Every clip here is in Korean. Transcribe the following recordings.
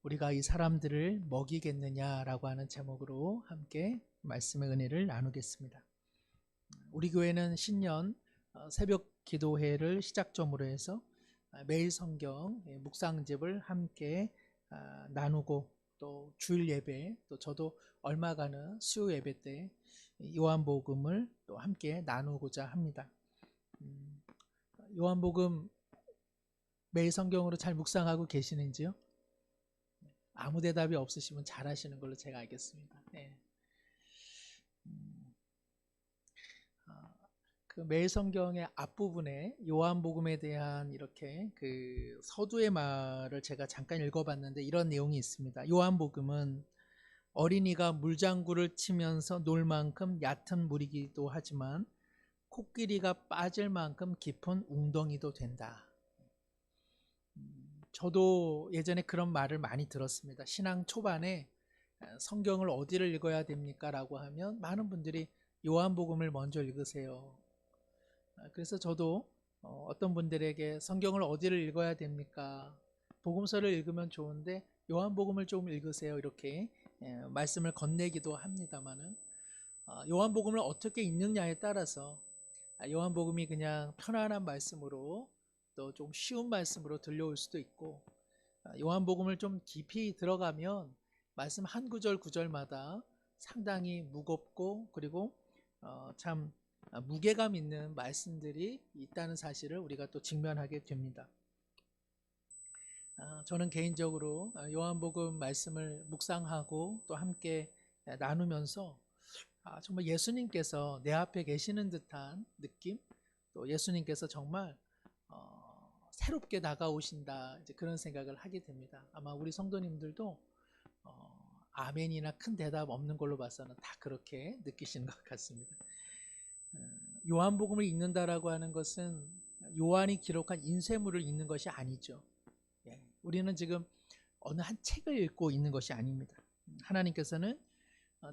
우리가 이 사람들을 먹이겠느냐라고 하는 제목으로 함께 말씀의 은혜를 나누겠습니다. 우리 교회는 신년 새벽 기도회를 시작점으로 해서 매일 성경 묵상집을 함께 나누고, 또 주일 예배, 또 저도 얼마간은 수요 예배 때 요한복음을 또 함께 나누고자 합니다. 요한복음 매일 성경으로 잘 묵상하고 계시는지요? 아무 대답이 없으시면 잘하시는 걸로 제가 알겠습니다. 네. 그 매일 성경의 앞부분에 요한복음에 대한 이렇게 그 서두의 말을 제가 잠깐 읽어봤는데, 이런 내용이 있습니다. 요한복음은 어린이가 물장구를 치면서 놀 만큼 얕은 물이기도 하지만 코끼리가 빠질 만큼 깊은 웅덩이도 된다. 저도 예전에 그런 말을 많이 들었습니다. 신앙 초반에 성경을 어디를 읽어야 됩니까? 라고 하면 많은 분들이 요한복음을 먼저 읽으세요. 그래서 저도 어떤 분들에게 성경을 어디를 읽어야 됩니까? 복음서를 읽으면 좋은데 요한복음을 좀 읽으세요, 이렇게 말씀을 건네기도 합니다만은, 요한복음을 어떻게 읽느냐에 따라서 요한복음이 그냥 편안한 말씀으로, 또 좀 쉬운 말씀으로 들려올 수도 있고, 요한복음을 좀 깊이 들어가면 말씀 한 구절 구절마다 상당히 무겁고, 그리고 참 무게감 있는 말씀들이 있다는 사실을 우리가 또 직면하게 됩니다. 저는 개인적으로 요한복음 말씀을 묵상하고 또 함께 나누면서 정말 예수님께서 내 앞에 계시는 듯한 느낌, 또 예수님께서 정말 새롭게 다가오신다, 이제 그런 생각을 하게 됩니다. 아마 우리 성도님들도 아멘이나 큰 대답 없는 걸로 봐서는 다 그렇게 느끼시는 것 같습니다. 요한복음을 읽는다라고 하는 것은 요한이 기록한 인쇄물을 읽는 것이 아니죠. 우리는 지금 어느 한 책을 읽고 있는 것이 아닙니다. 하나님께서는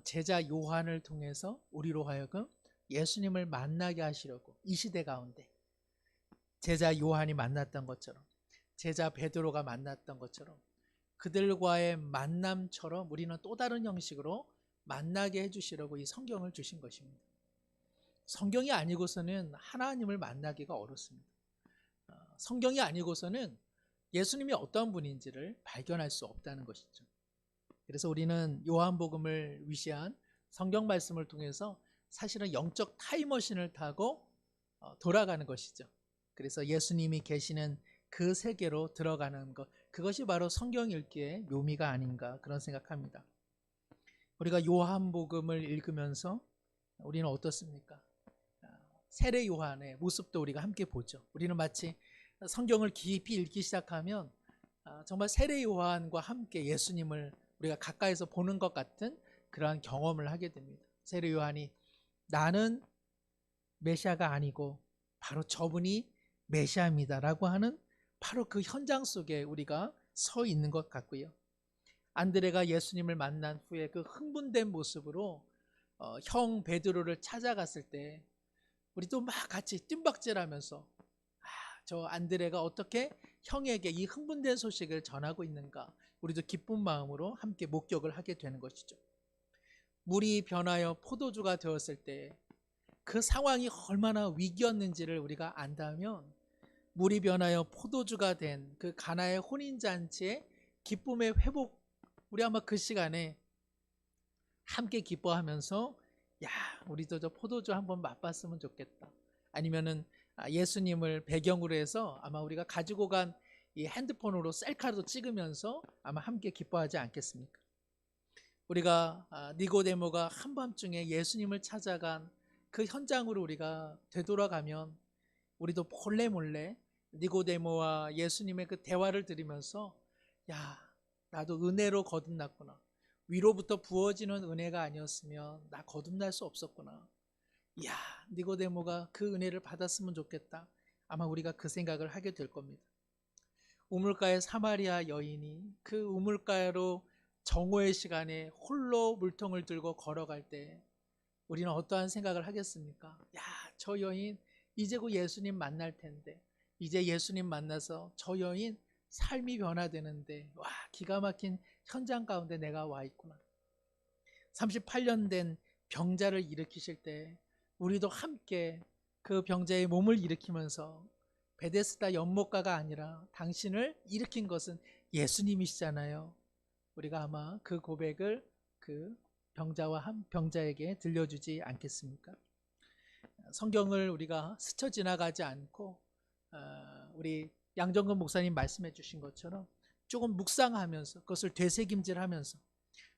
제자 요한을 통해서 우리로 하여금 예수님을 만나게 하시려고 이 시대 가운데 제자 요한이 만났던 것처럼, 제자 베드로가 만났던 것처럼, 그들과의 만남처럼 우리는 또 다른 형식으로 만나게 해주시려고 이 성경을 주신 것입니다. 성경이 아니고서는 하나님을 만나기가 어렵습니다. 성경이 아니고서는 예수님이 어떤 분인지를 발견할 수 없다는 것이죠. 그래서 우리는 요한복음을 위시한 성경 말씀을 통해서 사실은 영적 타임머신을 타고 돌아가는 것이죠. 그래서 예수님이 계시는 그 세계로 들어가는 것, 그것이 바로 성경 읽기의 묘미가 아닌가, 그런 생각합니다. 우리가 요한복음을 읽으면서 우리는 어떻습니까? 세례 요한의 모습도 우리가 함께 보죠. 우리는 마치 성경을 깊이 읽기 시작하면 정말 세례 요한과 함께 예수님을 우리가 가까이서 보는 것 같은 그러한 경험을 하게 됩니다. 세례 요한이 나는 메시아가 아니고 바로 저분이 메시아입니다 라고 하는 바로 그 현장 속에 우리가 서 있는 것 같고요. 안드레가 예수님을 만난 후에 그 흥분된 모습으로 형 베드로를 찾아갔을 때 우리도 막 같이 뜀박질하면서 저 안드레가 어떻게 형에게 이 흥분된 소식을 전하고 있는가, 우리도 기쁜 마음으로 함께 목격을 하게 되는 것이죠. 물이 변하여 포도주가 되었을 때 그 상황이 얼마나 위기였는지를 우리가 안다면, 물이 변하여 포도주가 된 그 가나의 혼인잔치의 기쁨의 회복, 우리 아마 그 시간에 함께 기뻐하면서 야, 우리도 저 포도주 한번 맛봤으면 좋겠다, 아니면은 예수님을 배경으로 해서 아마 우리가 가지고 간 이 핸드폰으로 셀카도 찍으면서 아마 함께 기뻐하지 않겠습니까? 우리가 니고데모가 한밤중에 예수님을 찾아간 그 현장으로 우리가 되돌아가면 우리도 몰래 몰래 니고데모와 예수님의 그 대화를 들으면서 야, 나도 은혜로 거듭났구나, 위로부터 부어지는 은혜가 아니었으면 나 거듭날 수 없었구나, 이야, 니고데모가 그 은혜를 받았으면 좋겠다, 아마 우리가 그 생각을 하게 될 겁니다. 우물가의 사마리아 여인이 그 우물가로 정오의 시간에 홀로 물통을 들고 걸어갈 때 우리는 어떠한 생각을 하겠습니까? 야, 저 여인 이제 곧 예수님 만날 텐데, 이제 예수님 만나서 저 여인 삶이 변화되는데 와, 기가 막힌 현장 가운데 내가 와 있구나. 38년 된 병자를 일으키실 때 우리도 함께 그 병자의 몸을 일으키면서 베데스다 연못가가 아니라 당신을 일으킨 것은 예수님이시잖아요. 우리가 아마 그 고백을 그 병자와 한 병자에게 들려주지 않겠습니까? 성경을 우리가 스쳐 지나가지 않고 우리 양정근 목사님 말씀해 주신 것처럼 조금 묵상하면서 그것을 되새김질하면서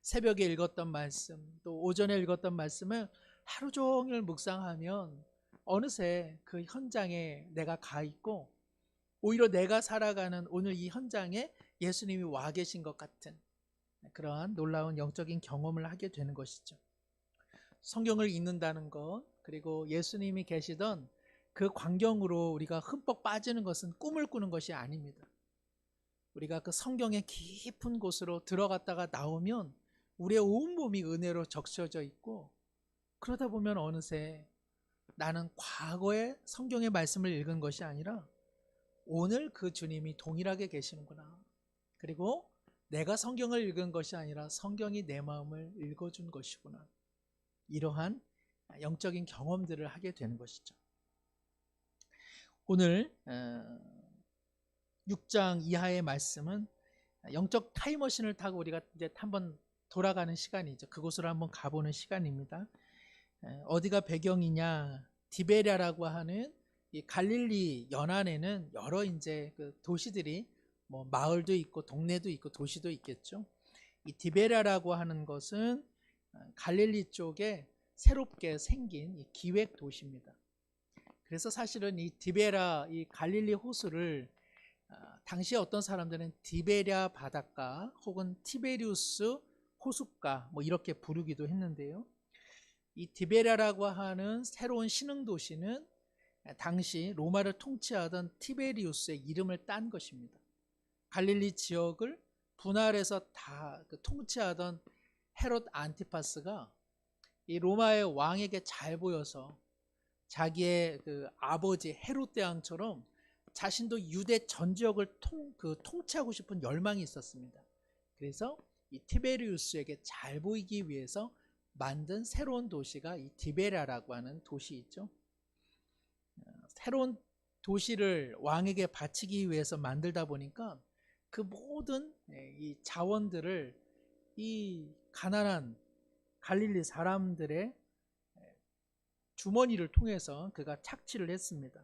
새벽에 읽었던 말씀 또 오전에 읽었던 말씀을 하루 종일 묵상하면 어느새 그 현장에 내가 가 있고 오히려 내가 살아가는 오늘 이 현장에 예수님이 와 계신 것 같은 그러한 놀라운 영적인 경험을 하게 되는 것이죠. 성경을 읽는다는 것 그리고 예수님이 계시던 그 광경으로 우리가 흠뻑 빠지는 것은 꿈을 꾸는 것이 아닙니다. 우리가 그 성경의 깊은 곳으로 들어갔다가 나오면 우리의 온몸이 은혜로 적셔져 있고 그러다 보면 어느새 나는 과거의 성경의 말씀을 읽은 것이 아니라 오늘 그 주님이 동일하게 계시는구나. 그리고 내가 성경을 읽은 것이 아니라 성경이 내 마음을 읽어준 것이구나. 이러한 영적인 경험들을 하게 되는 것이죠. 오늘 6장 이하의 말씀은 영적 타임머신을 타고 우리가 이제 한번 돌아가는 시간이죠. 그곳으로 한번 가보는 시간입니다. 어디가 배경이냐? 디베랴라고 하는 이 갈릴리 연안에는 여러 이제 그 도시들이 뭐 마을도 있고 동네도 있고 도시도 있겠죠. 이 디베랴라고 하는 것은 갈릴리 쪽에 새롭게 생긴 이 기획 도시입니다. 그래서 사실은 이 디베랴 이 갈릴리 호수를 당시 어떤 사람들은 디베랴 바닷가 혹은 티베리우스 호숫가 뭐 이렇게 부르기도 했는데요. 이 디베랴라고 하는 새로운 신흥 도시는 당시 로마를 통치하던 티베리우스의 이름을 딴 것입니다. 갈릴리 지역을 분할해서 다 통치하던 헤롯 안티파스가 이 로마의 왕에게 잘 보여서 자기의 그 아버지 헤롯 대왕처럼 자신도 유대 전 지역을 통치하고 싶은 열망이 있었습니다. 그래서 이 티베리우스에게 잘 보이기 위해서 만든 새로운 도시가 이 디베랴라고 하는 도시이죠. 새로운 도시를 왕에게 바치기 위해서 만들다 보니까 그 모든 이 자원들을 이 가난한 갈릴리 사람들의 주머니를 통해서 그가 착취를 했습니다.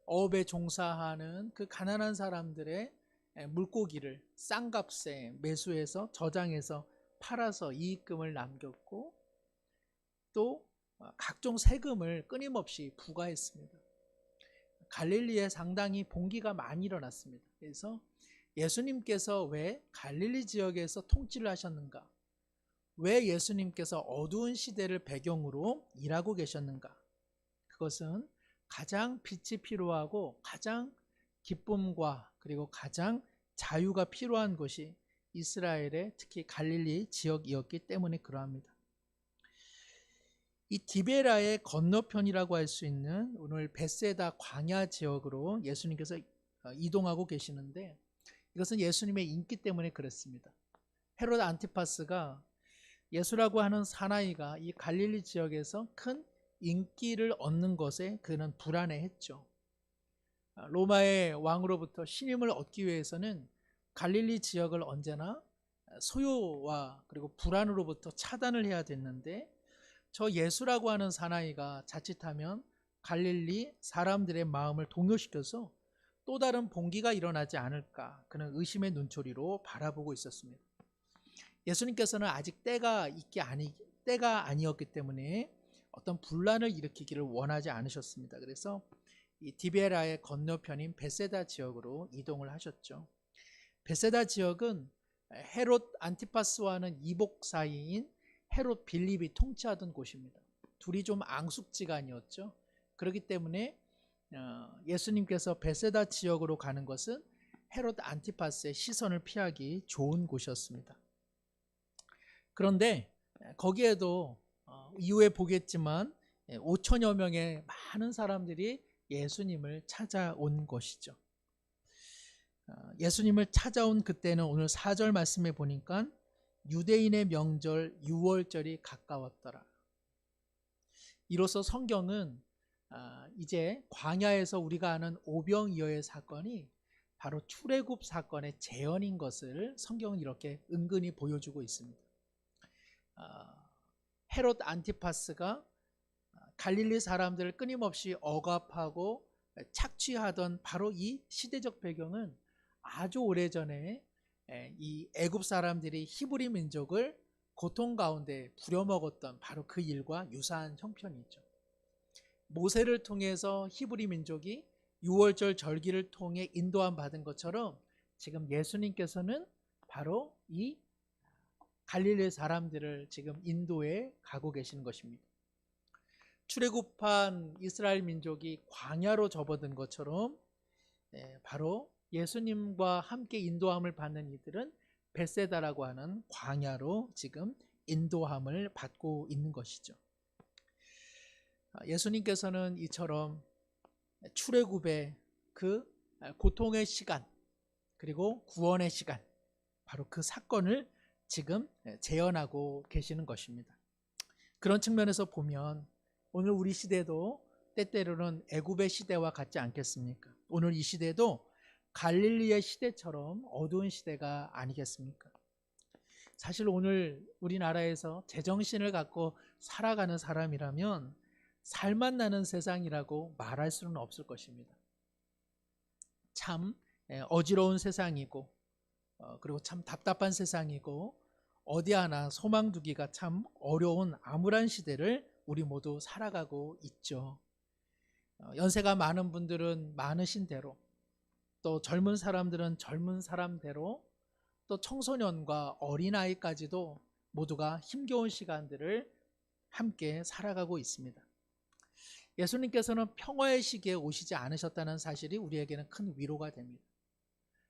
어업에 종사하는 그 가난한 사람들의 물고기를 싼 값에 매수해서 저장해서 팔아서 이익금을 남겼고 또 각종 세금을 끊임없이 부과했습니다. 갈릴리에 상당히 봉기가 많이 일어났습니다. 그래서 예수님께서 왜 갈릴리 지역에서 통치를 하셨는가? 왜 예수님께서 어두운 시대를 배경으로 일하고 계셨는가? 그것은 가장 빛이 필요하고 가장 기쁨과 그리고 가장 자유가 필요한 곳이 이스라엘의 특히 갈릴리 지역이었기 때문에 그러합니다. 이 디베라의 건너편이라고 할 수 있는 오늘 벳세다 광야 지역으로 예수님께서 이동하고 계시는데 이것은 예수님의 인기 때문에 그렇습니다. 헤롯 안티파스가 예수라고 하는 사나이가 이 갈릴리 지역에서 큰 인기를 얻는 것에 그는 불안해했죠. 로마의 왕으로부터 신임을 얻기 위해서는 갈릴리 지역을 언제나 소요와 그리고 불안으로부터 차단을 해야 됐는데 저 예수라고 하는 사나이가 자칫하면 갈릴리 사람들의 마음을 동요시켜서 또 다른 봉기가 일어나지 않을까 그는 의심의 눈초리로 바라보고 있었습니다. 예수님께서는 아직 때가 아니었기 때문에 어떤 분란을 일으키기를 원하지 않으셨습니다. 그래서 이 디베라의 건너편인 벳세다 지역으로 이동을 하셨죠. 벳세다 지역은 헤롯 안티파스와는 이복 사이인 헤롯 빌립이 통치하던 곳입니다. 둘이 좀 앙숙지간이었죠. 그렇기 때문에 예수님께서 벳세다 지역으로 가는 것은 헤롯 안티파스의 시선을 피하기 좋은 곳이었습니다. 그런데 거기에도 이후에 보겠지만 5천여 명의 많은 사람들이 예수님을 찾아온 것이죠. 예수님을 찾아온 그때는 오늘 4절 말씀에 보니까 유대인의 명절 유월절이 가까웠더라. 이로써 성경은 이제 광야에서 우리가 아는 오병이어의 사건이 바로 출애굽 사건의 재현인 것을 성경은 이렇게 은근히 보여주고 있습니다. 헤롯 안티파스가 갈릴리 사람들을 끊임없이 억압하고 착취하던 바로 이 시대적 배경은 아주 오래전에 이 애굽 사람들이 히브리 민족을 고통 가운데 부려먹었던 바로 그 일과 유사한 형편이죠. 모세를 통해서 히브리 민족이 유월절 절기를 통해 인도함 받은 것처럼 지금 예수님께서는 바로 이 갈릴리 사람들을 지금 인도에 가고 계시는 것입니다. 출애굽한 이스라엘 민족이 광야로 접어든 것처럼 바로 예수님과 함께 인도함을 받는 이들은 벳세다라고 하는 광야로 지금 인도함을 받고 있는 것이죠. 예수님께서는 이처럼 출애굽의 그 고통의 시간 그리고 구원의 시간 바로 그 사건을 지금 재현하고 계시는 것입니다. 그런 측면에서 보면 오늘 우리 시대도 때때로는 애굽의 시대와 같지 않겠습니까? 오늘 이 시대도 갈릴리의 시대처럼 어두운 시대가 아니겠습니까? 사실 오늘 우리나라에서 제정신을 갖고 살아가는 사람이라면 살만 나는 세상이라고 말할 수는 없을 것입니다. 참 어지러운 세상이고 그리고 참 답답한 세상이고 어디 하나 소망 두기가 참 어려운 암울한 시대를 우리 모두 살아가고 있죠. 연세가 많은 분들은 많으신 대로 또 젊은 사람들은 젊은 사람대로 또 청소년과 어린아이까지도 모두가 힘겨운 시간들을 함께 살아가고 있습니다. 예수님께서는 평화의 시기에 오시지 않으셨다는 사실이 우리에게는 큰 위로가 됩니다.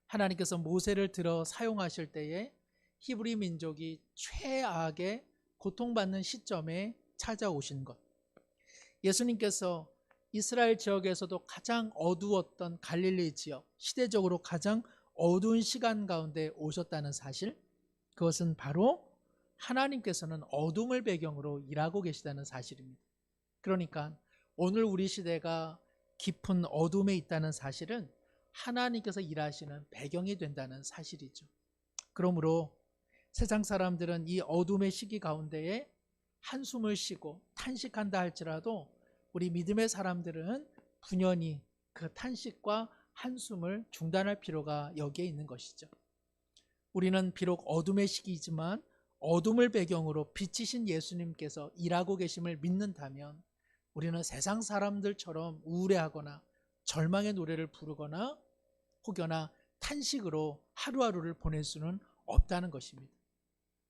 하나님께서 모세를 들어 사용하실 때에 히브리 민족이 최악의 고통받는 시점에 찾아오신 것, 예수님께서 이스라엘 지역에서도 가장 어두웠던 갈릴리 지역, 시대적으로 가장 어두운 시간 가운데 오셨다는 사실, 그것은 바로 하나님께서는 어둠을 배경으로 일하고 계시다는 사실입니다. 그러니까 오늘 우리 시대가 깊은 어둠에 있다는 사실은 하나님께서 일하시는 배경이 된다는 사실이죠. 그러므로 세상 사람들은 이 어둠의 시기 가운데에 한숨을 쉬고 탄식한다 할지라도 우리 믿음의 사람들은 분연히 그 탄식과 한숨을 중단할 필요가 여기에 있는 것이죠. 우리는 비록 어둠의 시기이지만 어둠을 배경으로 빛이신 예수님께서 일하고 계심을 믿는다면 우리는 세상 사람들처럼 우울해하거나 절망의 노래를 부르거나 혹여나 탄식으로 하루하루를 보낼 수는 없다는 것입니다.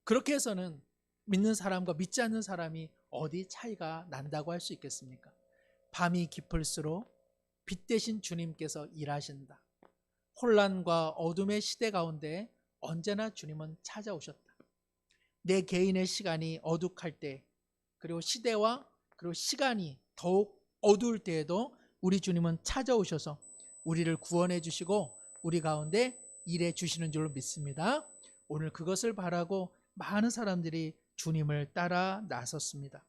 그렇게 해서는 믿는 사람과 믿지 않는 사람이 어디 차이가 난다고 할 수 있겠습니까? 밤이 깊을수록 빛 대신 주님께서 일하신다. 혼란과 어둠의 시대 가운데 언제나 주님은 찾아오셨다. 내 개인의 시간이 어둑할 때, 그리고 시대와 그리고 시간이 더욱 어두울 때에도 우리 주님은 찾아오셔서 우리를 구원해 주시고 우리 가운데 일해 주시는 줄로 믿습니다. 오늘 그것을 바라고 많은 사람들이 주님을 따라 나섰습니다.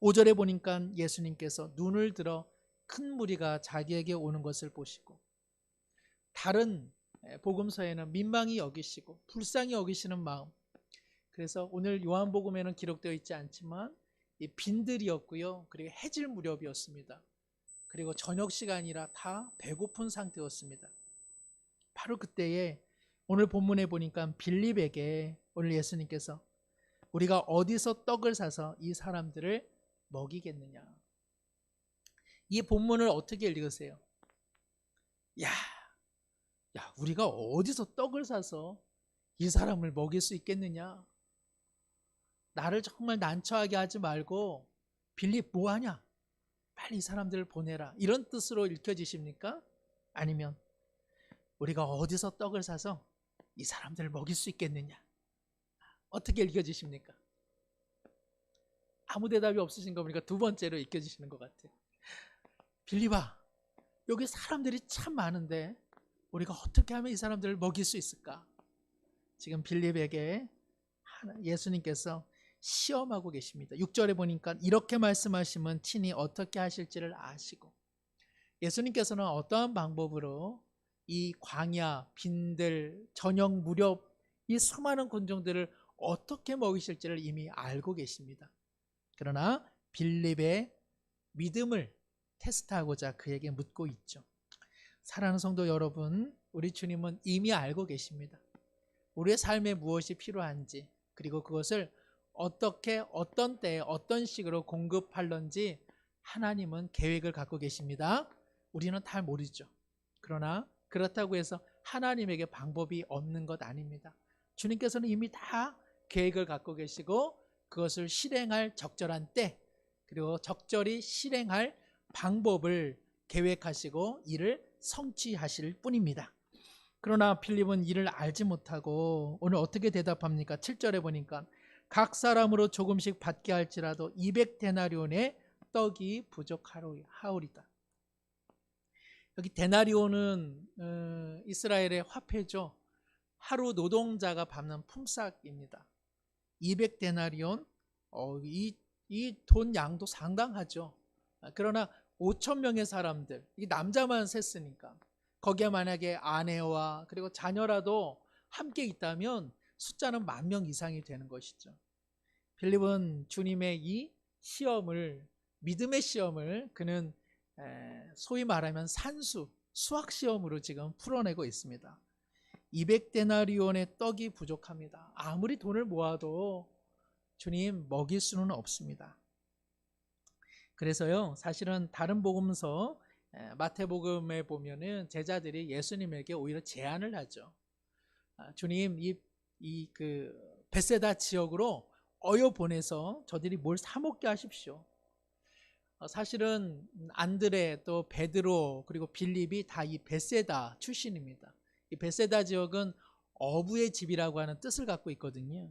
5절에 보니까 예수님께서 눈을 들어 큰 무리가 자기에게 오는 것을 보시고, 다른 복음서에는 민망히 여기시고 불쌍히 여기시는 마음, 그래서 오늘 요한복음에는 기록되어 있지 않지만 이 빈들이었고요, 그리고 해질 무렵이었습니다. 그리고 저녁 시간이라 다 배고픈 상태였습니다. 바로 그때에 오늘 본문에 보니까 빌립에게 오늘 예수님께서 우리가 어디서 떡을 사서 이 사람들을 먹이겠느냐. 이 본문을 어떻게 읽으세요? 야, 우리가 어디서 떡을 사서 이 사람을 먹일 수 있겠느냐? 나를 정말 난처하게 하지 말고 빌립 뭐하냐? 빨리 이 사람들을 보내라. 이런 뜻으로 읽혀지십니까? 아니면 우리가 어디서 떡을 사서 이 사람들을 먹일 수 있겠느냐? 어떻게 읽혀지십니까? 아무 대답이 없으신 거 보니까 두 번째로 읽혀지시는 것 같아요. 빌립아, 여기 사람들이 참 많은데 우리가 어떻게 하면 이 사람들을 먹일 수 있을까? 지금 빌립에게 예수님께서 시험하고 계십니다. 6절에 보니까 이렇게 말씀하시면 친히 어떻게 하실지를 아시고, 예수님께서는 어떠한 방법으로 이 광야, 빈들, 저녁 무렵 이 수많은 군중들을 어떻게 먹이실지를 이미 알고 계십니다. 그러나 빌립의 믿음을 테스트하고자 그에게 묻고 있죠. 사랑하는 성도 여러분, 우리 주님은 이미 알고 계십니다. 우리의 삶에 무엇이 필요한지, 그리고 그것을 어떻게, 어떤 때에, 어떤 식으로 공급할런지 하나님은 계획을 갖고 계십니다. 우리는 다 모르죠. 그러나 그렇다고 해서 하나님에게 방법이 없는 것 아닙니다. 주님께서는 이미 다 계획을 갖고 계시고 그것을 실행할 적절한 때, 그리고 적절히 실행할 방법을 계획하시고 이를 성취하실 뿐입니다. 그러나 빌립은 이를 알지 못하고 오늘 어떻게 대답합니까? 7절에 보니까 각 사람으로 조금씩 받게 할지라도 200데나리온의 떡이 부족하오리다. 여기 데나리온은 이스라엘의 화폐죠. 하루 노동자가 받는 품삯입니다. 200데나리온, 이 돈 양도 상당하죠. 그러나 5천 명의 사람들, 이 남자만 셌으니까 거기에 만약에 아내와 그리고 자녀라도 함께 있다면 숫자는 10,000명 이상이 되는 것이죠. 빌립은 주님의 이 시험을, 믿음의 시험을 그는 소위 말하면 수학 시험으로 지금 풀어내고 있습니다. 200데나리온의 떡이 부족합니다. 아무리 돈을 모아도 주님 먹일 수는 없습니다. 그래서요, 사실은 다른 복음서 마태복음에 보면은 제자들이 예수님에게 오히려 제안을 하죠. 주님, 그 베세다 지역으로 어여 보내서 저들이 뭘 사 먹게 하십시오. 사실은 안드레, 또 베드로, 그리고 빌립이 다 이 베세다 출신입니다. 이 베세다 지역은 어부의 집이라고 하는 뜻을 갖고 있거든요.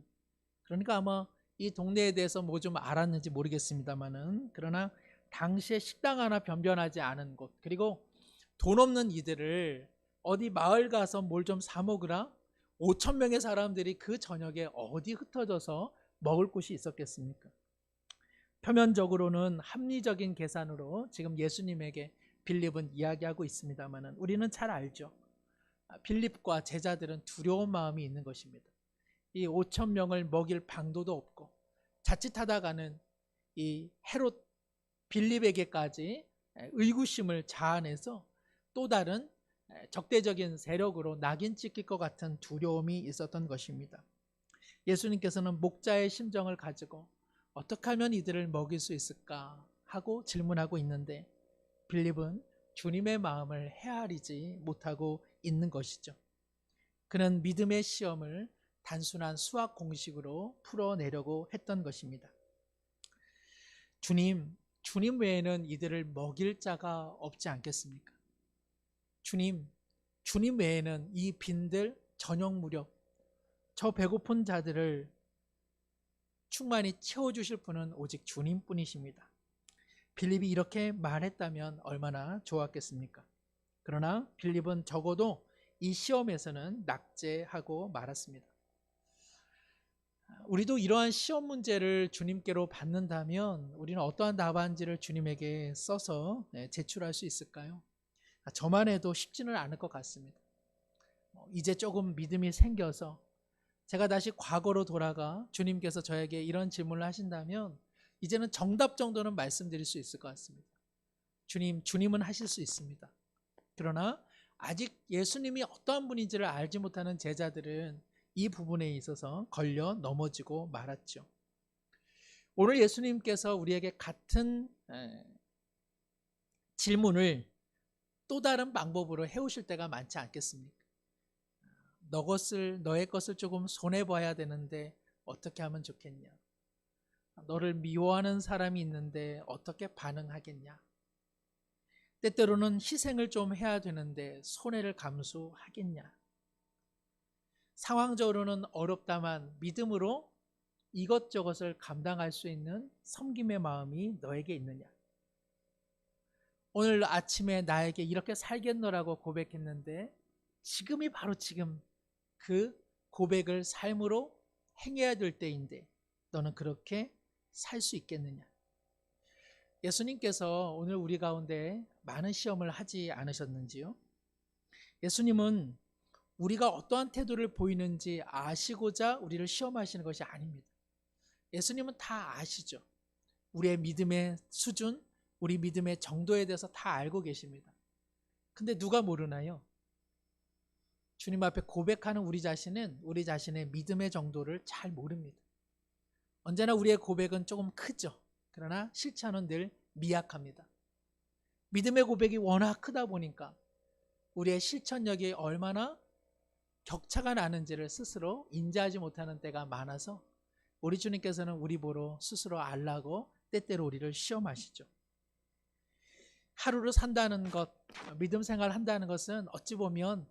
그러니까 아마 이 동네에 대해서 뭐 좀 알았는지 모르겠습니다만은, 그러나 당시에 식당 하나 변변하지 않은 곳, 그리고 돈 없는 이들을 어디 마을 가서 뭘 좀 사 먹으라, 5천 명의 사람들이 그 저녁에 어디 흩어져서 먹을 곳이 있었겠습니까? 표면적으로는 합리적인 계산으로 지금 예수님에게 빌립은 이야기하고 있습니다만 우리는 잘 알죠. 빌립과 제자들은 두려운 마음이 있는 것입니다. 이 5천 명을 먹일 방도도 없고 자칫하다가는 이 헤롯 빌립에게까지 의구심을 자아내서 또 다른 적대적인 세력으로 낙인 찍힐 것 같은 두려움이 있었던 것입니다. 예수님께서는 목자의 심정을 가지고 어떻게 하면 이들을 먹일 수 있을까 하고 질문하고 있는데 빌립은 주님의 마음을 헤아리지 못하고 있는 것이죠. 그는 믿음의 시험을 단순한 수학 공식으로 풀어내려고 했던 것입니다. 주님 외에는 이들을 먹일 자가 없지 않겠습니까? 주님 외에는 이 빈들 저녁 무렵 저 배고픈 자들을 충만히 채워주실 분은 오직 주님뿐이십니다. 빌립이 이렇게 말했다면 얼마나 좋았겠습니까? 그러나 빌립은 적어도 이 시험에서는 낙제하고 말았습니다. 우리도 이러한 시험 문제를 주님께로 받는다면 우리는 어떠한 답안지를 주님에게 써서 제출할 수 있을까요? 저만 해도 쉽지는 않을 것 같습니다. 이제 조금 믿음이 생겨서 제가 다시 과거로 돌아가 주님께서 저에게 이런 질문을 하신다면 이제는 정답 정도는 말씀드릴 수 있을 것 같습니다. 주님은 하실 수 있습니다. 그러나 아직 예수님이 어떠한 분인지를 알지 못하는 제자들은 이 부분에 있어서 걸려 넘어지고 말았죠. 오늘 예수님께서 우리에게 같은 질문을 또 다른 방법으로 해오실 때가 많지 않겠습니까? 너의 것을 조금 손해봐야 되는데 어떻게 하면 좋겠냐? 너를 미워하는 사람이 있는데 어떻게 반응하겠냐? 때때로는 희생을 좀 해야 되는데 손해를 감수하겠냐? 상황적으로는 어렵다만 믿음으로 이것저것을 감당할 수 있는 섬김의 마음이 너에게 있느냐? 오늘 아침에 나에게 이렇게 살겠노라고 고백했는데 지금이 바로 지금 그 고백을 삶으로 행해야 될 때인데 너는 그렇게 살 수 있겠느냐? 예수님께서 오늘 우리 가운데 많은 시험을 하지 않으셨는지요? 예수님은 우리가 어떠한 태도를 보이는지 아시고자 우리를 시험하시는 것이 아닙니다. 예수님은 다 아시죠. 우리의 믿음의 수준, 우리 믿음의 정도에 대해서 다 알고 계십니다. 근데 누가 모르나요? 주님 앞에 고백하는 우리 자신은 우리 자신의 믿음의 정도를 잘 모릅니다. 언제나 우리의 고백은 조금 크죠. 그러나 실천은 늘 미약합니다. 믿음의 고백이 워낙 크다 보니까 우리의 실천력이 얼마나 격차가 나는지를 스스로 인지하지 못하는 때가 많아서 우리 주님께서는 우리 보러 스스로 알라고 때때로 우리를 시험하시죠. 하루를 산다는 것, 믿음 생활을 한다는 것은 어찌 보면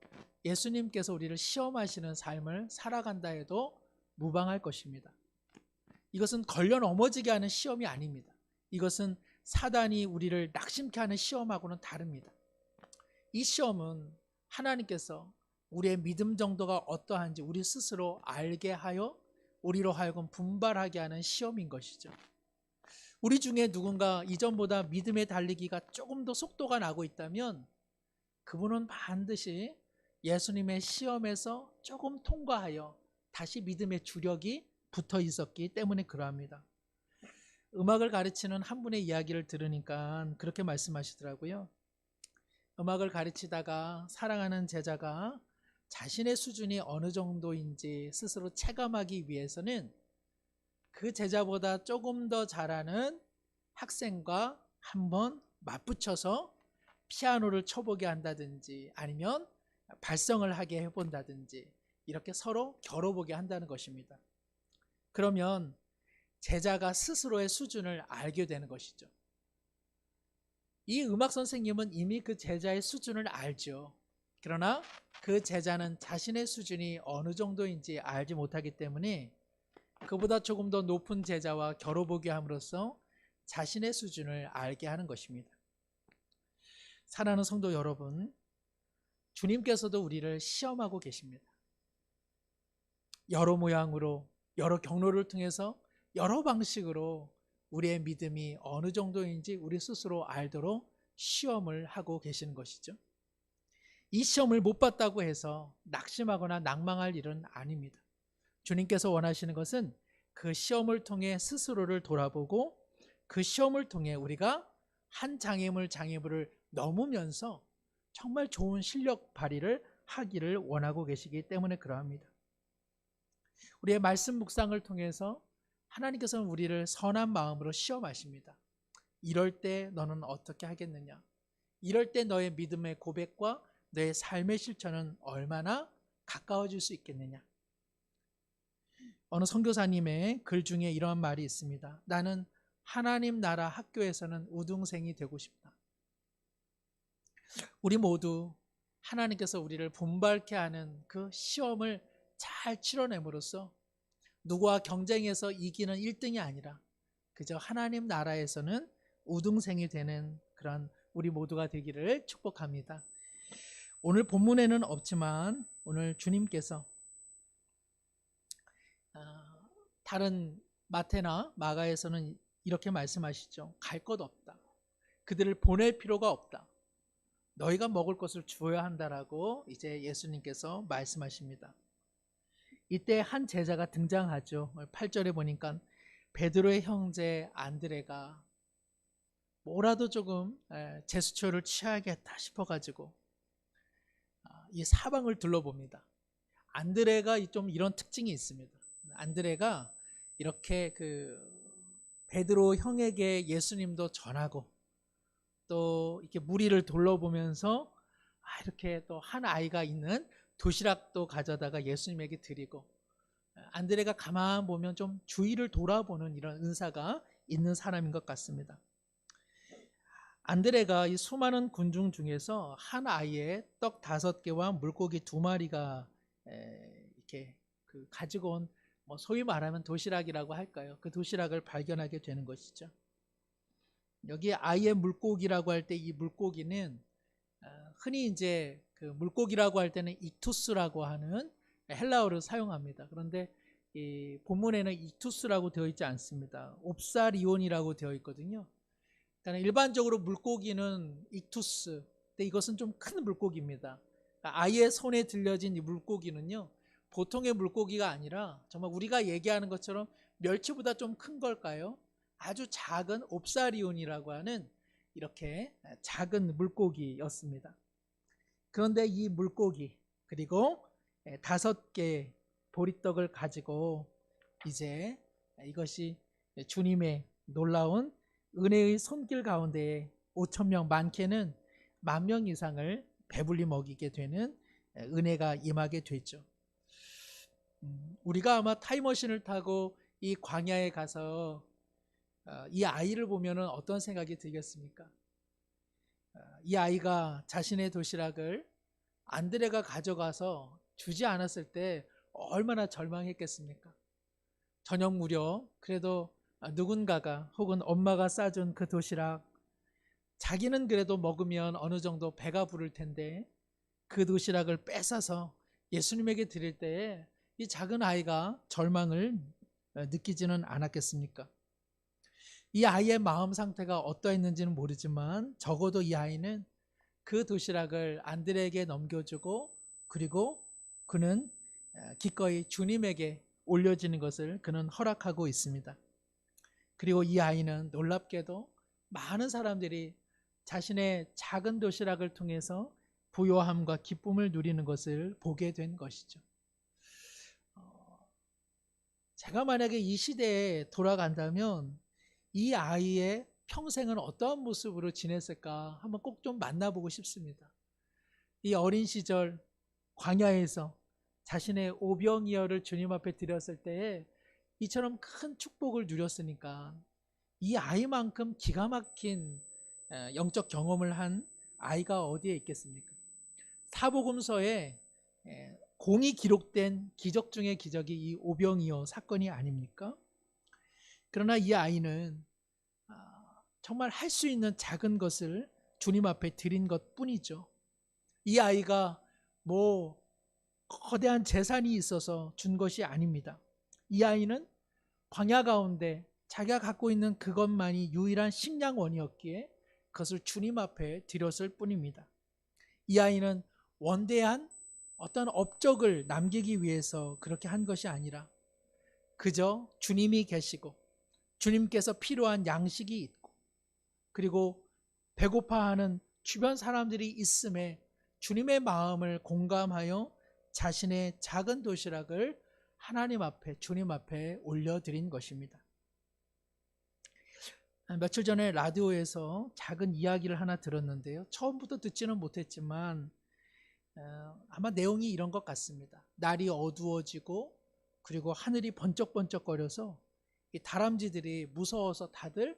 예수님께서 우리를 시험하시는 삶을 살아간다 해도 무방할 것입니다. 이것은 걸려 넘어지게 하는 시험이 아닙니다. 이것은 사단이 우리를 낙심케 하는 시험하고는 다릅니다. 이 시험은 하나님께서 우리의 믿음 정도가 어떠한지 우리 스스로 알게 하여 우리로 하여금 분발하게 하는 시험인 것이죠. 우리 중에 누군가 이전보다 믿음의 달리기가 조금 더 속도가 나고 있다면 그분은 반드시 예수님의 시험에서 조금 통과하여 다시 믿음의 주력이 붙어 있었기 때문에 그러합니다. 음악을 가르치는 한 분의 이야기를 들으니까 그렇게 말씀하시더라고요. 음악을 가르치다가 사랑하는 제자가 자신의 수준이 어느 정도인지 스스로 체감하기 위해서는 그 제자보다 조금 더 잘하는 학생과 한번 맞붙여서 피아노를 쳐보게 한다든지 아니면 발성을 하게 해본다든지 이렇게 서로 겨뤄보게 한다는 것입니다. 그러면 제자가 스스로의 수준을 알게 되는 것이죠. 이 음악 선생님은 이미 그 제자의 수준을 알죠. 그러나 그 제자는 자신의 수준이 어느 정도인지 알지 못하기 때문에 그보다 조금 더 높은 제자와 겨뤄보게 함으로써 자신의 수준을 알게 하는 것입니다. 사랑하는 성도 여러분, 주님께서도 우리를 시험하고 계십니다. 여러 모양으로, 여러 경로를 통해서, 여러 방식으로 우리의 믿음이 어느 정도인지 우리 스스로 알도록 시험을 하고 계시는 것이죠. 이 시험을 못 봤다고 해서 낙심하거나 낭망할 일은 아닙니다. 주님께서 원하시는 것은 그 시험을 통해 스스로를 돌아보고 그 시험을 통해 우리가 한 장애물을 넘으면서 정말 좋은 실력 발휘를 하기를 원하고 계시기 때문에 그러합니다. 우리의 말씀 묵상을 통해서 하나님께서는 우리를 선한 마음으로 시험하십니다. 이럴 때 너는 어떻게 하겠느냐? 이럴 때 너의 믿음의 고백과 너의 삶의 실천은 얼마나 가까워질 수 있겠느냐? 어느 선교사님의 글 중에 이러한 말이 있습니다. 나는 하나님 나라 학교에서는 우등생이 되고 싶다. 우리 모두 하나님께서 우리를 분발케 하는 그 시험을 잘 치러냄으로써 누구와 경쟁해서 이기는 1등이 아니라 그저 하나님 나라에서는 우등생이 되는 그런 우리 모두가 되기를 축복합니다. 오늘 본문에는 없지만 오늘 주님께서 다른 마태나 마가에서는 이렇게 말씀하시죠. 갈 것 없다. 그들을 보낼 필요가 없다. 너희가 먹을 것을 주어야 한다라고 이제 예수님께서 말씀하십니다. 이때 한 제자가 등장하죠. 8절에 보니까 베드로의 형제 안드레가 뭐라도 조금 제스처를 취하겠다 싶어가지고 이 사방을 둘러봅니다. 안드레가 좀 이런 특징이 있습니다. 안드레가 이렇게 베드로 형에게 예수님도 전하고 또 이렇게 무리를 둘러보면서 이렇게 또 한 아이가 있는 도시락도 가져다가 예수님에게 드리고 안드레가 가만 보면 좀 주위를 돌아보는 이런 은사가 있는 사람인 것 같습니다. 안드레가 이 수많은 군중 중에서 한 아이의 떡 5개와 물고기 2마리가 이렇게 가지고 온 소위 말하면 도시락이라고 할까요? 그 도시락을 발견하게 되는 것이죠. 여기 아이의 물고기라고 할 때 이 물고기는 흔히 이제 그 물고기라고 할 때는 익투스라고 하는 헬라어를 사용합니다. 그런데 이 본문에는 익투스라고 되어 있지 않습니다. 옵사리온이라고 되어 있거든요. 그러니까 일반적으로 물고기는 익투스, 근데 이것은 좀 큰 물고기입니다. 그러니까 아이의 손에 들려진 이 물고기는요, 보통의 물고기가 아니라 정말 우리가 얘기하는 것처럼 멸치보다 좀 큰 걸까요? 아주 작은 옵사리온이라고 하는 이렇게 작은 물고기였습니다. 그런데 이 물고기 그리고 5개의 보리떡을 가지고 이제 이것이 주님의 놀라운 은혜의 손길 가운데 5천 명, 많게는 10,000명 이상을 배불리 먹이게 되는 은혜가 임하게 되죠. 우리가 아마 타임머신을 타고 이 광야에 가서 이 아이를 보면 어떤 생각이 들겠습니까? 이 아이가 자신의 도시락을 안드레가 가져가서 주지 않았을 때 얼마나 절망했겠습니까? 저녁 무렵 그래도 누군가가 혹은 엄마가 싸준 그 도시락, 자기는 그래도 먹으면 어느 정도 배가 부를 텐데 그 도시락을 뺏어서 예수님에게 드릴 때에 이 작은 아이가 절망을 느끼지는 않았겠습니까? 이 아이의 마음 상태가 어떠했는지는 모르지만 적어도 이 아이는 그 도시락을 안드레에게 넘겨주고 그리고 그는 기꺼이 주님에게 올려지는 것을 그는 허락하고 있습니다. 그리고 이 아이는 놀랍게도 많은 사람들이 자신의 작은 도시락을 통해서 부요함과 기쁨을 누리는 것을 보게 된 것이죠. 제가 만약에 이 시대에 돌아간다면 이 아이의 평생은 어떠한 모습으로 지냈을까 한번 꼭 좀 만나보고 싶습니다. 이 어린 시절 광야에서 자신의 오병이어를 주님 앞에 드렸을 때에 이처럼 큰 축복을 누렸으니까 이 아이만큼 기가 막힌 영적 경험을 한 아이가 어디에 있겠습니까? 사복음서에 공이 기록된 기적 중의 기적이 이 오병이어 사건이 아닙니까? 그러나 이 아이는 정말 할 수 있는 작은 것을 주님 앞에 드린 것 뿐이죠. 이 아이가 뭐 거대한 재산이 있어서 준 것이 아닙니다. 이 아이는 광야 가운데 자기가 갖고 있는 그것만이 유일한 식량원이었기에 그것을 주님 앞에 드렸을 뿐입니다. 이 아이는 원대한 어떤 업적을 남기기 위해서 그렇게 한 것이 아니라 그저 주님이 계시고 주님께서 필요한 양식이 있고 그리고 배고파하는 주변 사람들이 있음에 주님의 마음을 공감하여 자신의 작은 도시락을 하나님 앞에 주님 앞에 올려드린 것입니다. 며칠 전에 라디오에서 작은 이야기를 하나 들었는데요. 처음부터 듣지는 못했지만 아마 내용이 이런 것 같습니다. 날이 어두워지고 그리고 하늘이 번쩍번쩍거려서 이 다람쥐들이 무서워서 다들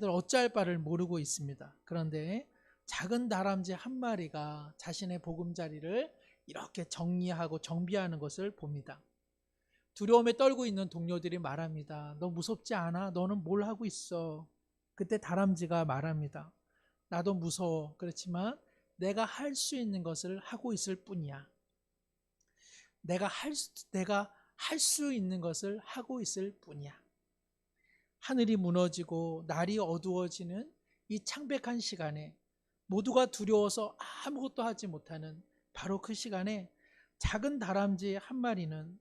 어찌할 바를 모르고 있습니다. 그런데 작은 다람쥐 한 마리가 자신의 보금자리를 이렇게 정리하고 정비하는 것을 봅니다. 두려움에 떨고 있는 동료들이 말합니다. 너 무섭지 않아? 너는 뭘 하고 있어? 그때 다람쥐가 말합니다. 나도 무서워. 그렇지만 내가 할 수 있는 것을 하고 있을 뿐이야. 내가 할 수 있는 것을 하고 있을 뿐이야. 하늘이 무너지고 날이 어두워지는 이 창백한 시간에 모두가 두려워서 아무것도 하지 못하는 바로 그 시간에 작은 다람쥐 한 마리는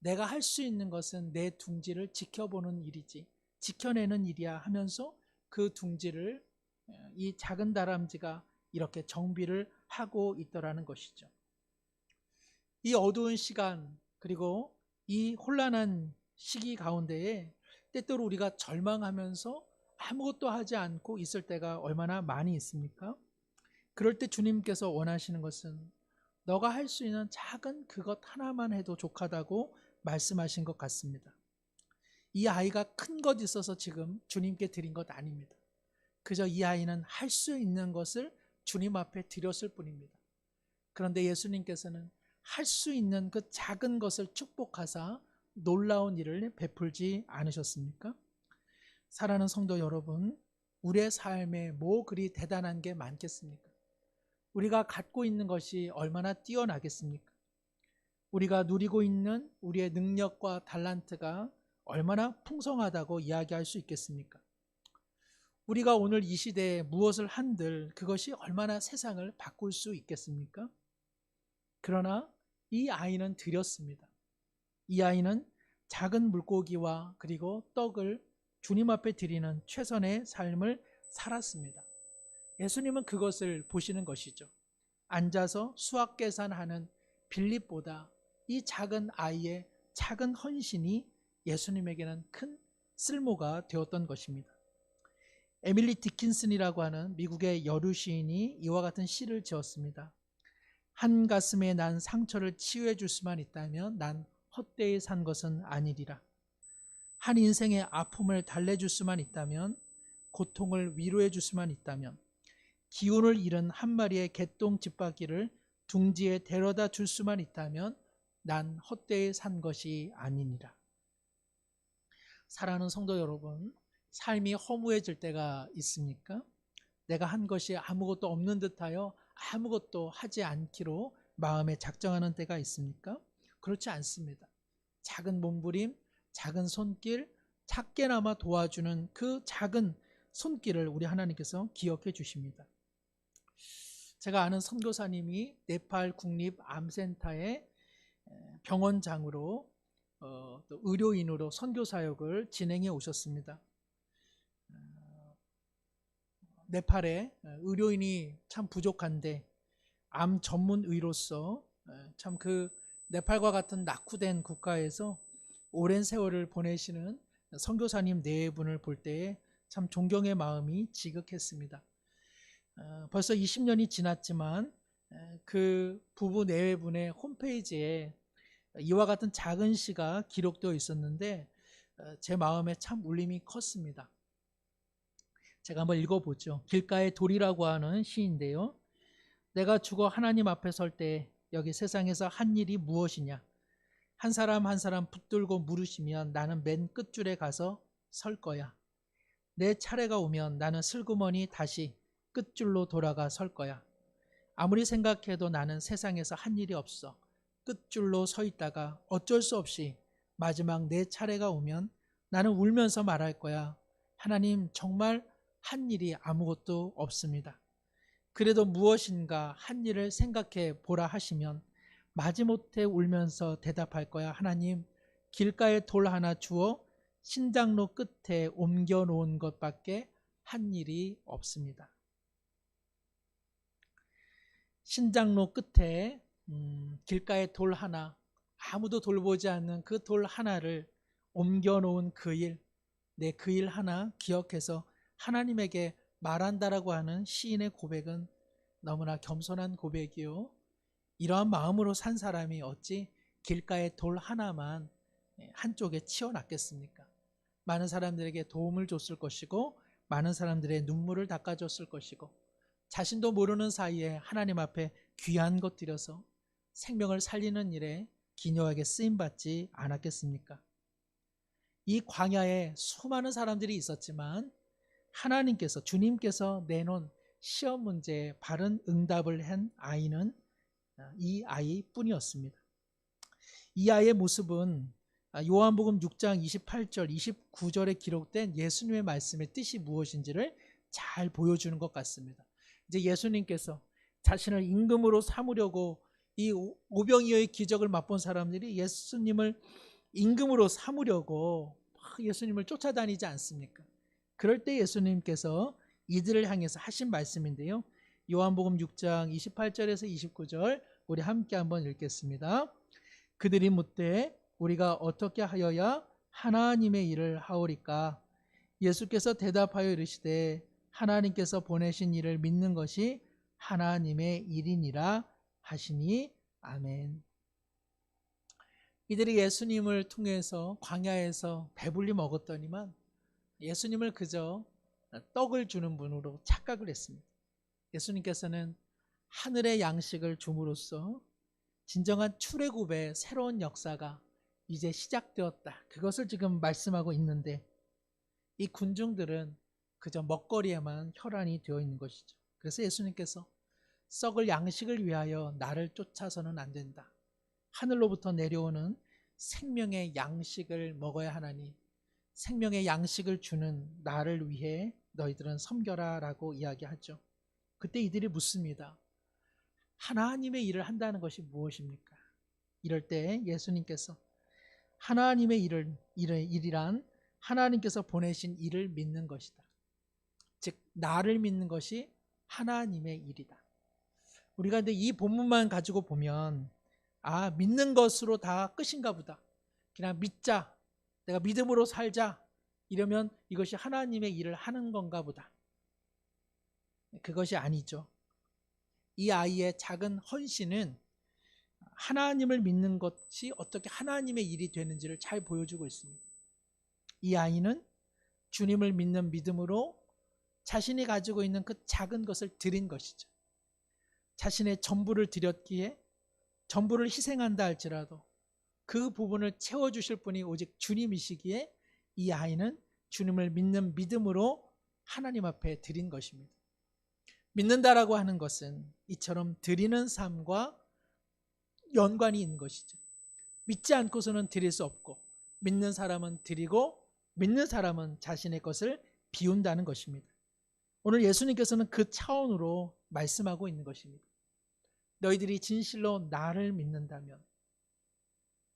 내가 할 수 있는 것은 내 둥지를 지켜보는 일이지 지켜내는 일이야 하면서 그 둥지를 이 작은 다람쥐가 이렇게 정비를 하고 있더라는 것이죠. 이 어두운 시간 그리고 이 혼란한 시기 가운데에 때때로 우리가 절망하면서 아무것도 하지 않고 있을 때가 얼마나 많이 있습니까? 그럴 때 주님께서 원하시는 것은 너가 할 수 있는 작은 그것 하나만 해도 족하다고 말씀하신 것 같습니다. 이 아이가 큰 것 있어서 지금 주님께 드린 것 아닙니다. 그저 이 아이는 할 수 있는 것을 주님 앞에 드렸을 뿐입니다. 그런데 예수님께서는 할 수 있는 그 작은 것을 축복하사 놀라운 일을 베풀지 않으셨습니까? 사랑하는 성도 여러분, 우리의 삶에 뭐 그리 대단한 게 많겠습니까? 우리가 갖고 있는 것이 얼마나 뛰어나겠습니까? 우리가 누리고 있는 우리의 능력과 달란트가 얼마나 풍성하다고 이야기할 수 있겠습니까? 우리가 오늘 이 시대에 무엇을 한들 그것이 얼마나 세상을 바꿀 수 있겠습니까? 그러나 이 아이는 드렸습니다. 이 아이는 작은 물고기와 그리고 떡을 주님 앞에 드리는 최선의 삶을 살았습니다. 예수님은 그것을 보시는 것이죠. 앉아서 수학 계산하는 빌립보다 이 작은 아이의 작은 헌신이 예수님에게는 큰 쓸모가 되었던 것입니다. 에밀리 디킨슨이라고 하는 미국의 여류 시인이 이와 같은 시를 지었습니다. 한 가슴에 난 상처를 치유해 줄 수만 있다면 난 헛되이 산 것은 아니리라. 한 인생의 아픔을 달래줄 수만 있다면, 고통을 위로해 줄 수만 있다면, 기운을 잃은 한 마리의 개똥 집바퀴를 둥지에 데려다 줄 수만 있다면 난 헛되이 산 것이 아니니라. 사랑하는 성도 여러분, 삶이 허무해질 때가 있습니까? 내가 한 것이 아무것도 없는 듯하여 아무것도 하지 않기로 마음에 작정하는 때가 있습니까? 그렇지 않습니다. 작은 몸부림, 작은 손길, 작게나마 도와주는 그 작은 손길을 우리 하나님께서 기억해 주십니다. 제가 아는 선교사님이 네팔 국립암센터의 병원장으로 또 의료인으로 선교사역을 진행해 오셨습니다. 네팔에 의료인이 참 부족한데 암 전문 의로서 참 그 네팔과 같은 낙후된 국가에서 오랜 세월을 보내시는 선교사님 네 분을 볼 때에 참 존경의 마음이 지극했습니다. 벌써 20년이 지났지만 그 부부 네 분의 홈페이지에 이와 같은 작은 시가 기록되어 있었는데 제 마음에 참 울림이 컸습니다. 제가 한번 읽어보죠. 길가의 돌이라고 하는 시인데요. 내가 죽어 하나님 앞에 설 때 여기 세상에서 한 일이 무엇이냐? 한 사람 한 사람 붙들고 물으시면 나는 맨 끝줄에 가서 설 거야. 내 차례가 오면 나는 슬그머니 다시 끝줄로 돌아가 설 거야. 아무리 생각해도 나는 세상에서 한 일이 없어. 끝줄로 서 있다가 어쩔 수 없이 마지막 내 차례가 오면 나는 울면서 말할 거야. 하나님, 정말 한 일이 아무것도 없습니다. 그래도 무엇인가 한 일을 생각해 보라 하시면 마지못해 울면서 대답할 거야. 하나님, 길가에 돌 하나 주어 신장로 끝에 옮겨 놓은 것밖에 한 일이 없습니다. 신장로 끝에 길가에 돌 하나, 아무도 돌보지 않는 그 돌 하나를 옮겨 놓은 그 일, 내 그 일 하나 기억해서 하나님에게 말한다라고 하는 시인의 고백은 너무나 겸손한 고백이요. 이러한 마음으로 산 사람이 어찌 길가에 돌 하나만 한쪽에 치워놨겠습니까? 많은 사람들에게 도움을 줬을 것이고 많은 사람들의 눈물을 닦아줬을 것이고 자신도 모르는 사이에 하나님 앞에 귀한 것 드려서 생명을 살리는 일에 기묘하게 쓰임받지 않았겠습니까? 이 광야에 수많은 사람들이 있었지만 하나님께서, 주님께서 내놓은 시험 문제에 바른 응답을 한 아이는 이 아이뿐이었습니다. 이 아이의 모습은 요한복음 6장 28절, 29절에 기록된 예수님의 말씀의 뜻이 무엇인지를 잘 보여주는 것 같습니다. 이제 예수님께서 자신을 임금으로 삼으려고 이 오병이어의 기적을 맛본 사람들이 예수님을 임금으로 삼으려고 예수님을 쫓아다니지 않습니까? 그럴 때 예수님께서 이들을 향해서 하신 말씀인데요. 요한복음 6장 28절에서 29절 우리 함께 한번 읽겠습니다. 그들이 묻되 우리가 어떻게 하여야 하나님의 일을 하오리까? 예수께서 대답하여 이르시되 하나님께서 보내신 일을 믿는 것이 하나님의 일이니라 하시니 아멘. 이들이 예수님을 통해서 광야에서 배불리 먹었더니만 예수님을 그저 떡을 주는 분으로 착각을 했습니다. 예수님께서는 하늘의 양식을 줌으로써 진정한 출애굽의 새로운 역사가 이제 시작되었다. 그것을 지금 말씀하고 있는데 이 군중들은 그저 먹거리에만 혈안이 되어 있는 것이죠. 그래서 예수님께서 썩을 양식을 위하여 나를 쫓아서는 안 된다. 하늘로부터 내려오는 생명의 양식을 먹어야 하나니 생명의 양식을 주는 나를 위해 너희들은 섬겨라 라고 이야기하죠. 그때 이들이 묻습니다. 하나님의 일을 한다는 것이 무엇입니까? 이럴 때 예수님께서 하나님의 일이란 하나님께서 보내신 일을 믿는 것이다. 즉 나를 믿는 것이 하나님의 일이다. 우리가 근데 이 본문만 가지고 보면 믿는 것으로 다 끝인가 보다. 그냥 믿자. 내가 믿음으로 살자. 이러면 이것이 하나님의 일을 하는 건가 보다. 그것이 아니죠. 이 아이의 작은 헌신은 하나님을 믿는 것이 어떻게 하나님의 일이 되는지를 잘 보여주고 있습니다. 이 아이는 주님을 믿는 믿음으로 자신이 가지고 있는 그 작은 것을 드린 것이죠. 자신의 전부를 드렸기에 전부를 희생한다 할지라도 그 부분을 채워주실 분이 오직 주님이시기에 이 아이는 주님을 믿는 믿음으로 하나님 앞에 드린 것입니다. 믿는다라고 하는 것은 이처럼 드리는 삶과 연관이 있는 것이죠. 믿지 않고서는 드릴 수 없고 믿는 사람은 드리고 믿는 사람은 자신의 것을 비운다는 것입니다. 오늘 예수님께서는 그 차원으로 말씀하고 있는 것입니다. 너희들이 진실로 나를 믿는다면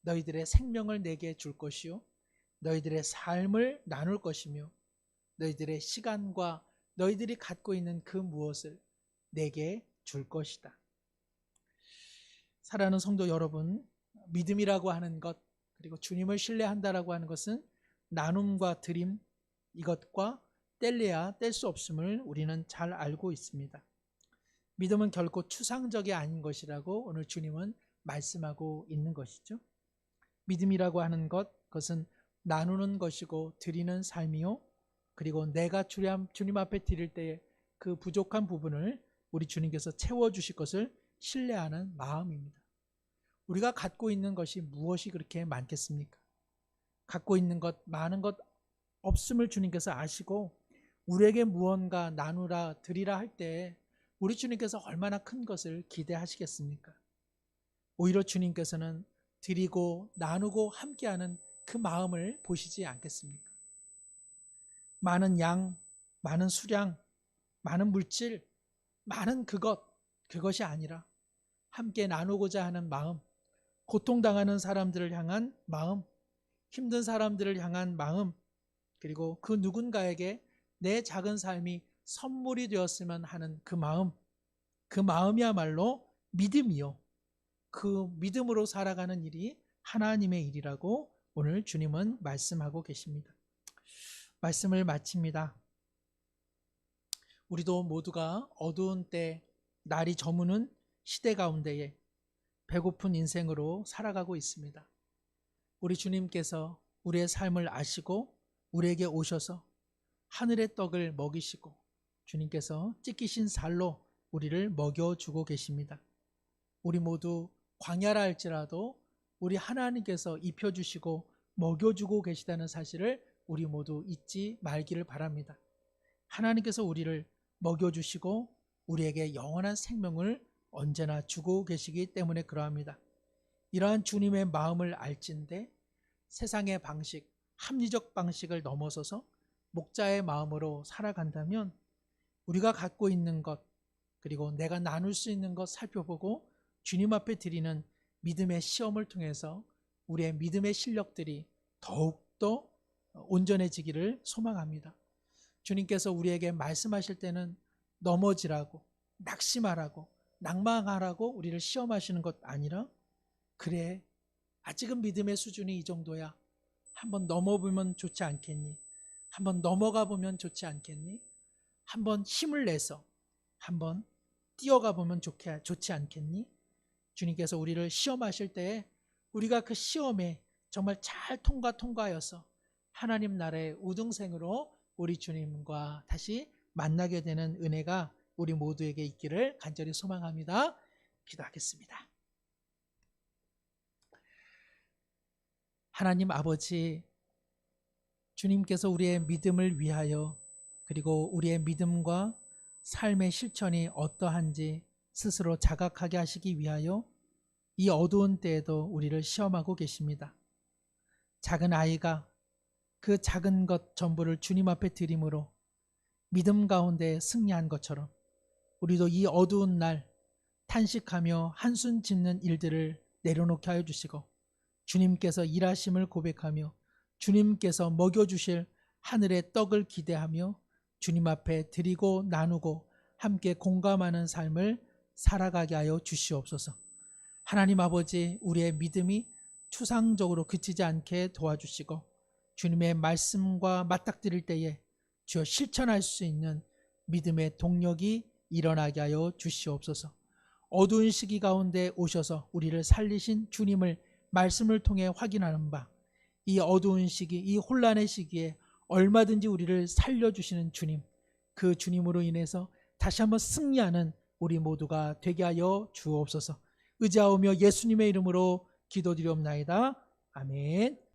너희들의 생명을 내게 줄 것이요 너희들의 삶을 나눌 것이며 너희들의 시간과 너희들이 갖고 있는 그 무엇을 내게 줄 것이다. 사랑하는 성도 여러분, 믿음이라고 하는 것 그리고 주님을 신뢰한다라고 하는 것은 나눔과 드림 이것과 뗄래야 뗄 수 없음을 우리는 잘 알고 있습니다. 믿음은 결코 추상적이 아닌 것이라고 오늘 주님은 말씀하고 있는 것이죠. 믿음이라고 하는 그것은 나누는 것이고 드리는 삶이요 그리고 내가 주님 앞에 드릴 때에 그 부족한 부분을 우리 주님께서 채워주실 것을 신뢰하는 마음입니다. 우리가 갖고 있는 것이 무엇이 그렇게 많겠습니까? 갖고 있는 것 많은 것 없음을 주님께서 아시고 우리에게 무언가 나누라 드리라 할 때 우리 주님께서 얼마나 큰 것을 기대하시겠습니까? 오히려 주님께서는 드리고 나누고 함께하는 그 마음을 보시지 않겠습니까? 많은 양, 많은 수량, 많은 물질, 많은 그것이 아니라 함께 나누고자 하는 마음, 고통당하는 사람들을 향한 마음, 힘든 사람들을 향한 마음, 그리고 그 누군가에게 내 작은 삶이 선물이 되었으면 하는 그 마음이야말로 믿음이요. 그 믿음으로 살아가는 일이 하나님의 일이라고 오늘 주님은 말씀하고 계십니다. 말씀을 마칩니다. 우리도 모두가 어두운 때 날이 저무는 시대 가운데에 배고픈 인생으로 살아가고 있습니다. 우리 주님께서 우리의 삶을 아시고 우리에게 오셔서 하늘의 떡을 먹이시고 주님께서 찢기신 살로 우리를 먹여주고 계십니다. 우리 모두 광야라 할지라도 우리 하나님께서 입혀주시고 먹여주고 계시다는 사실을 우리 모두 잊지 말기를 바랍니다. 하나님께서 우리를 먹여주시고 우리에게 영원한 생명을 언제나 주고 계시기 때문에 그러합니다. 이러한 주님의 마음을 알진대 세상의 방식, 합리적 방식을 넘어서서 목자의 마음으로 살아간다면 우리가 갖고 있는 것 그리고 내가 나눌 수 있는 것 살펴보고 주님 앞에 드리는 믿음의 시험을 통해서 우리의 믿음의 실력들이 더욱더 온전해지기를 소망합니다. 주님께서 우리에게 말씀하실 때는 넘어지라고 낙심하라고 낭망하라고 우리를 시험하시는 것 아니라 그래 아직은 믿음의 수준이 이 정도야 한번 넘어보면 좋지 않겠니? 한번 넘어가 보면 좋지 않겠니? 한번 힘을 내서 한번 뛰어가 보면 좋지 않겠니? 주님께서 우리를 시험하실 때에 우리가 그 시험에 정말 잘 통과하여서 하나님 나라의 우등생으로 우리 주님과 다시 만나게 되는 은혜가 우리 모두에게 있기를 간절히 소망합니다. 기도하겠습니다. 하나님 아버지, 주님께서 우리의 믿음을 위하여 그리고 우리의 믿음과 삶의 실천이 어떠한지 스스로 자각하게 하시기 위하여 이 어두운 때에도 우리를 시험하고 계십니다. 작은 아이가 그 작은 것 전부를 주님 앞에 드림으로 믿음 가운데 승리한 것처럼 우리도 이 어두운 날 탄식하며 한숨 짓는 일들을 내려놓게 하여 주시고 주님께서 일하심을 고백하며 주님께서 먹여주실 하늘의 떡을 기대하며 주님 앞에 드리고 나누고 함께 공감하는 삶을 살아가게 하여 주시옵소서. 하나님 아버지, 우리의 믿음이 추상적으로 그치지 않게 도와주시고 주님의 말씀과 맞닥뜨릴 때에 주여 실천할 수 있는 믿음의 동력이 일어나게 하여 주시옵소서. 어두운 시기 가운데 오셔서 우리를 살리신 주님을 말씀을 통해 확인하는 바, 이 어두운 시기, 이 혼란의 시기에 얼마든지 우리를 살려주시는 주님, 그 주님으로 인해서 다시 한번 승리하는 우리 모두가 되게 하여 주옵소서. 의지하오며 예수님의 이름으로 기도드리옵나이다. 아멘.